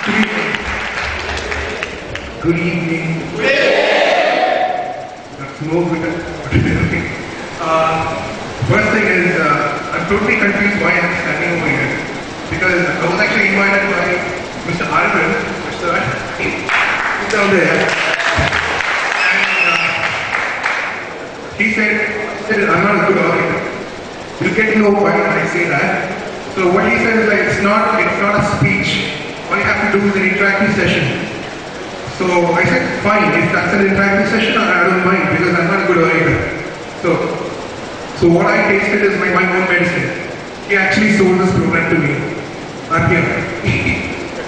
Good evening. Good evening. That's more good. First thing is, I'm totally confused why I'm standing over here. Because I was actually invited by Mr. Arvind, he's down there. And he said, I'm not a good orator. You'll get to know why I say that. So what he said is like, it's not a speech. All you have to do is an interactive session. So I said, fine, if that's an interactive session, I don't mind because I'm not a good orator. So what I tasted is my own medicine. He actually sold this program to me. I'm here.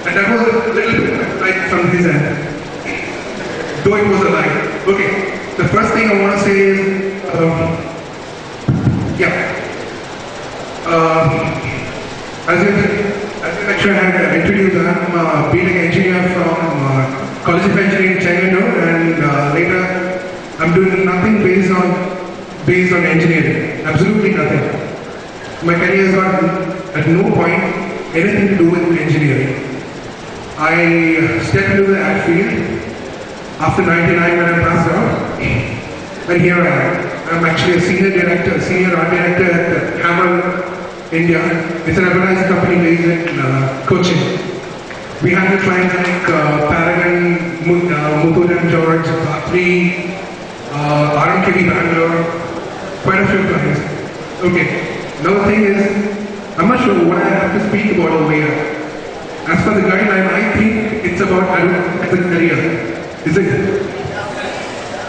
And that was a little bit like from his end. Though it was a lie. Okay, the first thing I want to say is, as you lecturer had introduced, I'm a B.Tech engineer from College of Engineering, Chennai, and later I'm doing nothing based on engineering. Absolutely nothing. My career has got at no point anything to do with engineering. I stepped into the ad field after '99 when I passed out, and here I am. I'm actually a senior art director at Hammer India. It's an advertising company based in Cochin. We handle clients like Paragon, Muthoot and George, Bhatri, RMKB Bangalore, quite a few clients. Okay, now the thing is, I'm not sure what I have to speak about over here. As per the guideline, I think it's about advertising career. Is it?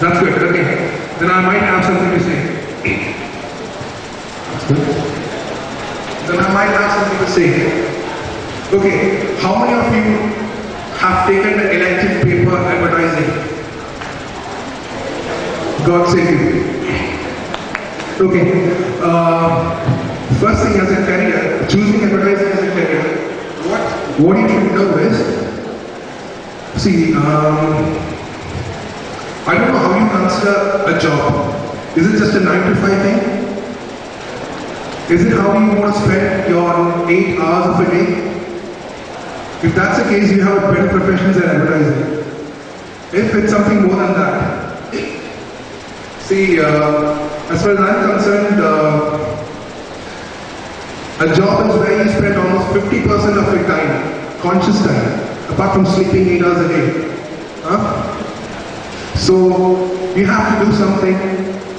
That's good, okay. Then I might have something to say. That's good. Then I might have something to say. Okay, how many of you have taken the elective paper advertising? God save you. Okay, first thing as a career, choosing advertising as a career, what you need to know is, see, I don't know how you consider a job. Is it just a 9 to 5 thing? Is it how you want to spend your 8 hours of a day? If that's the case, you have better professions than advertising. If it's something more than that. See, as far as I'm concerned, a job is where you spend almost 50% of your time, conscious time, apart from sleeping 8 hours a day. So, you have to do something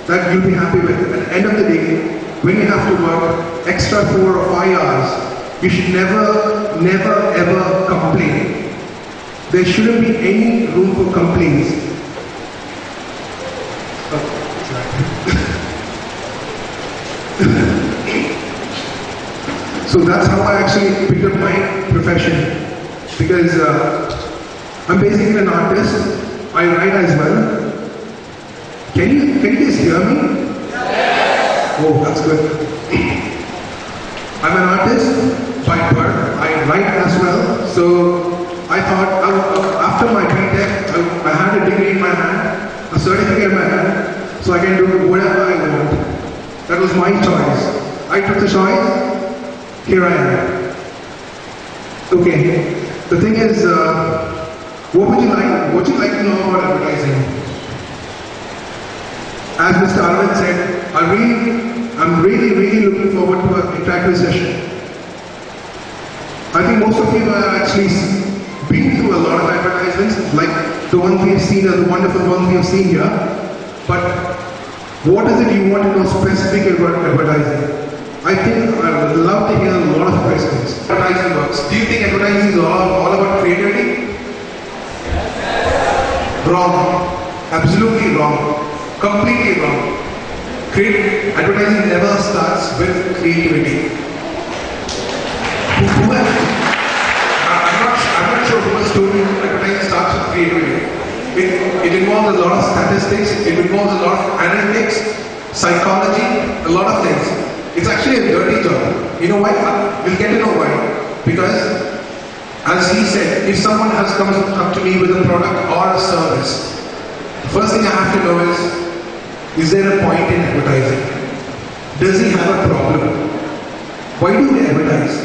that you'll be happy with. At the end of the day, when you have to work extra 4 or 5 hours, you should never ever complain. There shouldn't be any room for complaints. So that's how I actually picked up my profession. Because I'm basically an artist. I write as well. Can you guys hear me? Yes. Oh, that's good. I'm an artist by birth. I write as well. So I thought after my B.Tech, I had a degree in my hand, a certificate in my hand, so I can do whatever I want. That was my choice. I took the choice. Here I am. Okay. The thing is, what would you like to know about advertising? As Mr. Arvind said, I'm really looking forward to an interactive session. I think most of you have actually been through a lot of advertisements, like the ones we have seen or the wonderful ones we have seen here. But what is it you want to know specifically about advertising? I think I would love to hear a lot of questions. Advertising works. Do you think advertising is all about creativity? Wrong. Absolutely wrong. Completely wrong. Advertising never starts with creativity. I'm not sure who has told you advertising starts with creativity. It involves a lot of statistics, it involves a lot of analytics, psychology, a lot of things. It's actually a dirty job. You know why? We'll get to know why. Because, as he said, if someone has come to me with a product or a service, the first thing I have to know is there a point in advertising? Does he have a problem? Why do they advertise?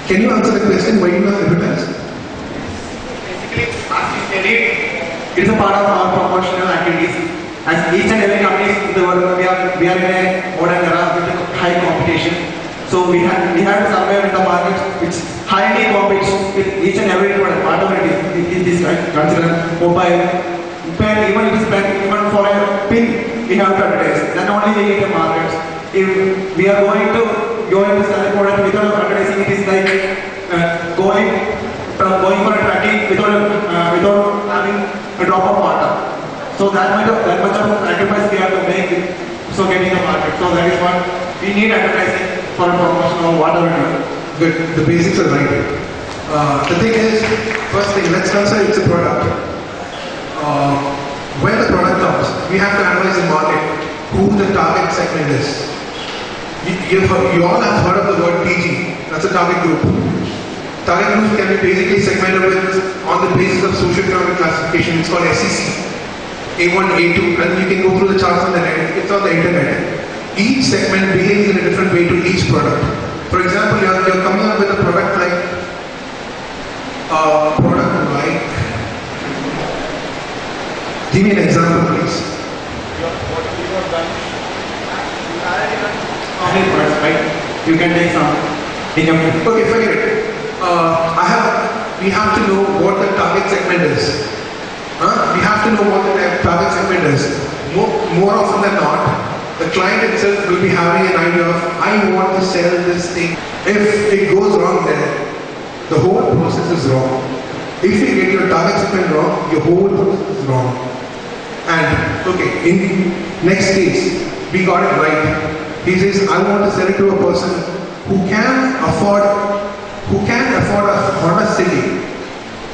Can you answer the question why you are advertised? Basically, as you said it is a part of our promotional activities. As each and every company in the world, we are in a modern era with high competition. So we have to survive in the market which highly competes with each and every product, whatever it is considered mobile, pen, even if it's pen, even for a pin, we have to advertise. Then only we get a market. If we are going to sell a product without advertising, it is like going for a tracking without having a drop of water. So that much of sacrifice we have to make so getting the market. So that is what we need advertising for promotion or whatever it is. Good. The basics are right. The thing is, first thing, let's consider it's a product. When the product comes, we have to analyze the market, who the target segment is. You all have heard of the word TG. That's a target group. Target groups can be basically segmented on the basis of socioeconomic classification. It's called SEC. A1, A2, and you can go through the charts on the net. It's on the internet. Each segment behaves in a different way to each product. For example, you're coming up with a product like give me an example, please. You can take some. Okay, forget it. We have to know what the target segment is. We have to know what the target segment is. More often than not, the client itself will be having an idea of, I want to sell this thing. If it goes wrong there, the whole process is wrong. If you get your target segment wrong, your whole process is wrong. And, okay, in next case, we got it right. He says, I want to sell it to a person who can afford a Honda City,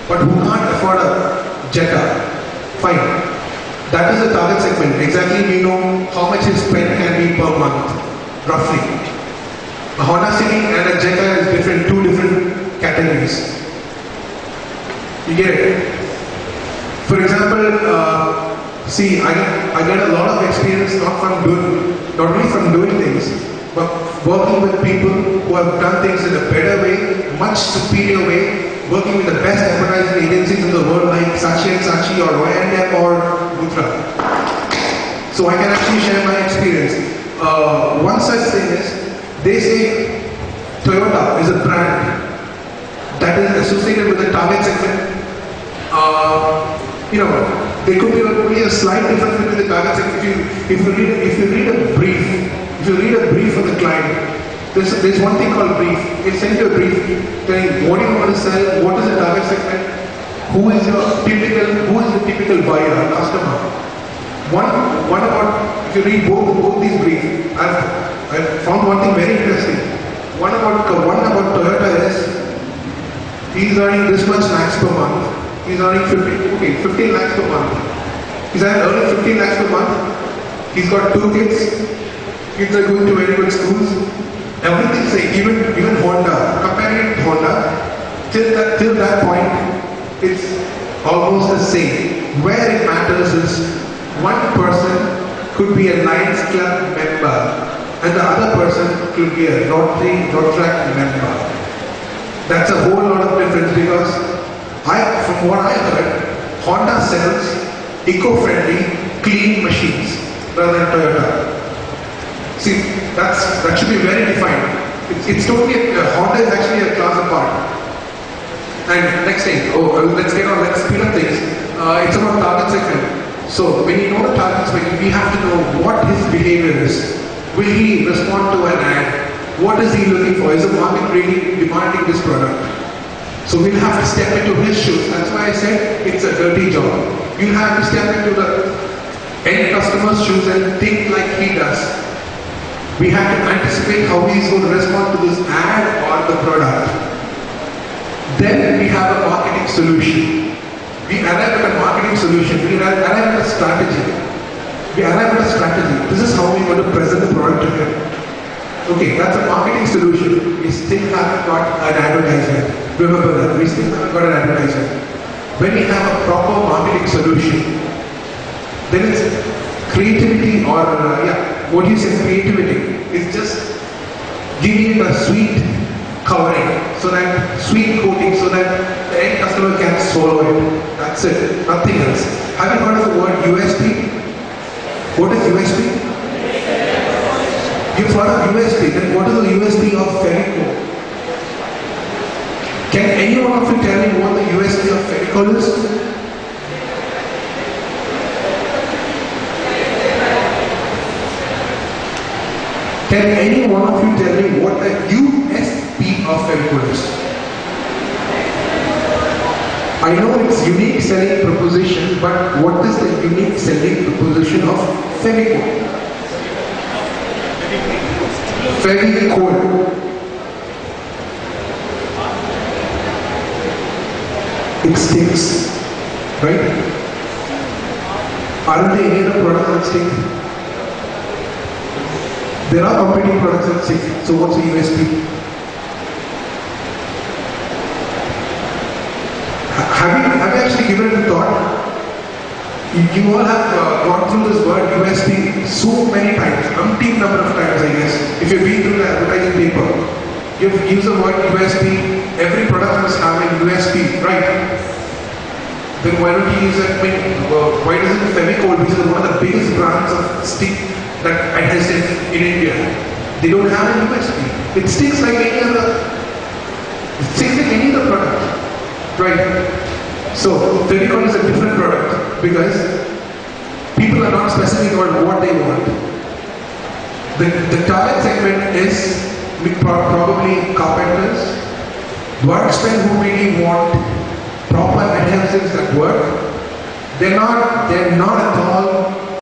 but who can't afford a Jetta. Fine. That is the target segment. Exactly, we know how much his spend can be per month, roughly. A Honda City and a Jetta is different, two different categories. You get it? For example, see, I get a lot of experience not only from doing things, but working with people who have done things in a better way, much superior way, working with the best advertising agencies in the world like Saatchi & Saatchi or Y&M or Mutra. So I can actually share my experience. One such thing is, they say Toyota is a brand that is associated with the target segment. There could be only a slight difference between the target segment. If you read a brief of the client, there's one thing called brief. It sends you a brief telling what you want to sell, what is the target segment, who is the typical buyer, customer. One about, if you read both these briefs, I've found one thing very interesting. One about Toyota is, he's earning this much lakhs per month. He's earning 15 lakhs per month. He's earning 15 lakhs per month. He's got 2 kids. Kids are going to very good schools. Everything same. Even Honda. Comparing it to Honda, till that point, it's almost the same. Where it matters is one person could be a Lions Club member, and the other person could be a Rotaract member. That's a whole lot of difference because from what I heard, Honda sells eco-friendly, clean machines rather than Toyota. See, that should be very defined. It's totally, Honda is actually a class apart. And next thing, let's speed up things. It's about target segment. So when you know the target segment, we have to know what his behavior is. Will he respond to an ad? What is he looking for? Is the market really demanding this product? So we'll have to step into his shoes. That's why I said it's a dirty job. You'll have to step into the end customer's shoes and think like he does. We have to anticipate how he's going to respond to this ad or the product. Then we have a marketing solution. We arrive at a marketing solution. We arrive at a strategy. This is how we want to present the product to him. Okay, that's a marketing solution. We still haven't got an advertisement. Remember that, we still haven't got an advertisement. When we have a proper marketing solution, then it's creativity or, what do you say, creativity? It's just giving it a sweet covering. so that sweet coating, so that the end customer can swallow it. That's it, nothing else. Have you heard of the word USP? What is USP? You've heard of USP, then what is the USP of Fevicol? Can any one of you tell me what the USP of Fevicol is? Can any one of you tell me what the USP of Fevicol is? I know it's unique selling proposition, but what is the unique selling proposition of Fevicol? Fevicol. It sticks, right? Aren't there any other products that stick? There are competing products that stick. So what's the USP? Have you actually given it a thought? You all have gone through this word USP so many times, umpteen number of times, I guess. If you've been through the advertising paper, you've used the word USP. Every product must have a USP, right? Then why don't you use that? Why doesn't Fevicol, which is one of the biggest brands of stick that adhesive in India, they don't have a USP? It sticks like any other. It sticks like any other product, right? So Fevicol is a different product because people are not specific about what they want. The target segment is probably carpenters, workmen who really want proper adhesives that work. They're not at all